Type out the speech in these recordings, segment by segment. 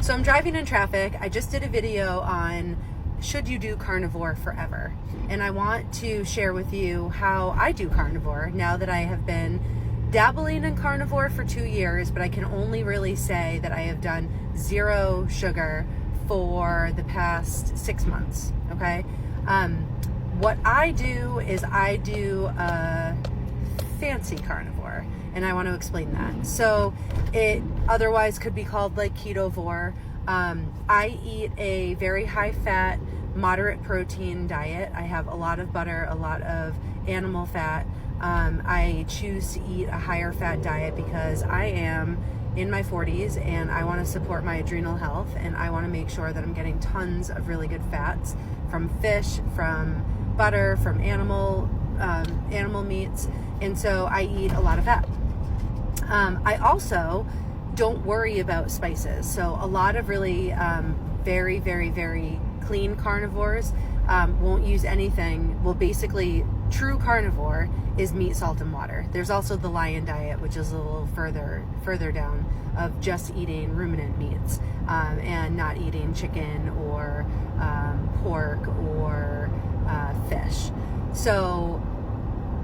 So I'm driving in traffic. I just did a video on should you do carnivore forever? And I want to share with you how I do carnivore now that I have been dabbling in carnivore for 2 years, but I can only really say that I have done 0 sugar for the past 6 months, okay? What I do is I do a fancy carnivore, and I want to explain that. So it otherwise could be called like ketovore. I eat a very high fat, moderate protein diet. I have a lot of butter, a lot of animal fat. I choose to eat a higher fat diet because I am in my 40s and I want to support my adrenal health, and I want to make sure that I'm getting tons of really good fats from fish, from butter, from animal meats, and so I eat a lot of fat. I also don't worry about spices. So a lot of really very, very, very clean carnivores won't use anything. Well, basically, true carnivore is meat, salt, and water. There's also the lion diet, which is a little further down, of just eating ruminant meats and not eating chicken or pork or fish. So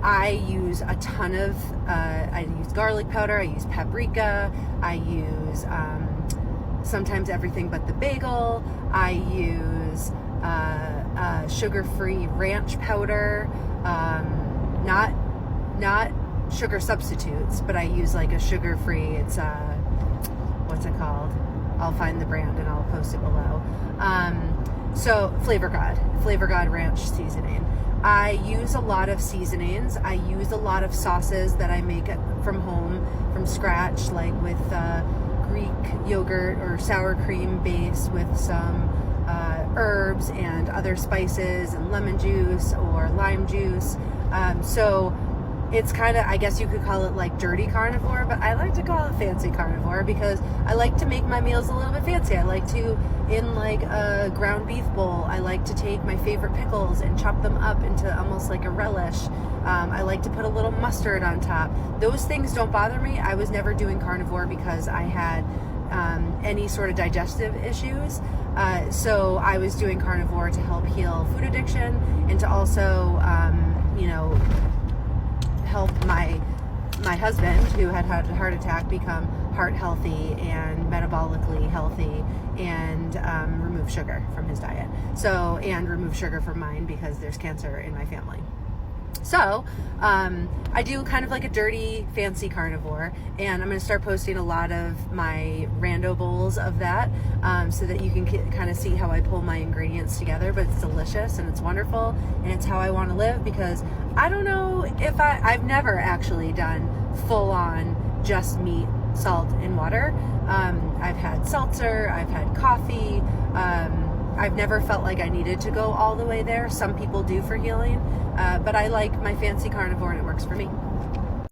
I use a ton of, I use garlic powder, I use paprika, I use sometimes everything but the bagel, I use sugar-free ranch powder, not sugar substitutes, but I use like a sugar-free, it's what's it called? I'll find the brand and I'll post it below. So Flavor God ranch seasoning. I use a lot of seasonings. I use a lot of sauces that I make from home, from scratch, like with Greek yogurt or sour cream base with some herbs and other spices and lemon juice or lime juice. So it's kind of, I guess you could call it like dirty carnivore, but I like to call it fancy carnivore because I like to make my meals a little bit fancy. I like to, in like a ground beef bowl, I like to take my favorite pickles and chop them up into almost like a relish. I like to put a little mustard on top. Those things don't bother me. I was never doing carnivore because I had any sort of digestive issues. So I was doing carnivore to help heal food addiction and to also, help my husband, who had a heart attack, become heart healthy and metabolically healthy, and remove sugar from his diet. So, and remove sugar from mine because there's cancer in my family. So I do kind of like a dirty, fancy carnivore, and I'm going to start posting a lot of my rando bowls of that so that you can kind of see how I pull my ingredients together, but it's delicious and it's wonderful and it's how I want to live, because I don't know if I've never actually done full on just meat, salt, and water. I've had seltzer, I've had coffee, I've never felt like I needed to go all the way there. Some people do for healing, but I like my fancy carnivore and it works for me.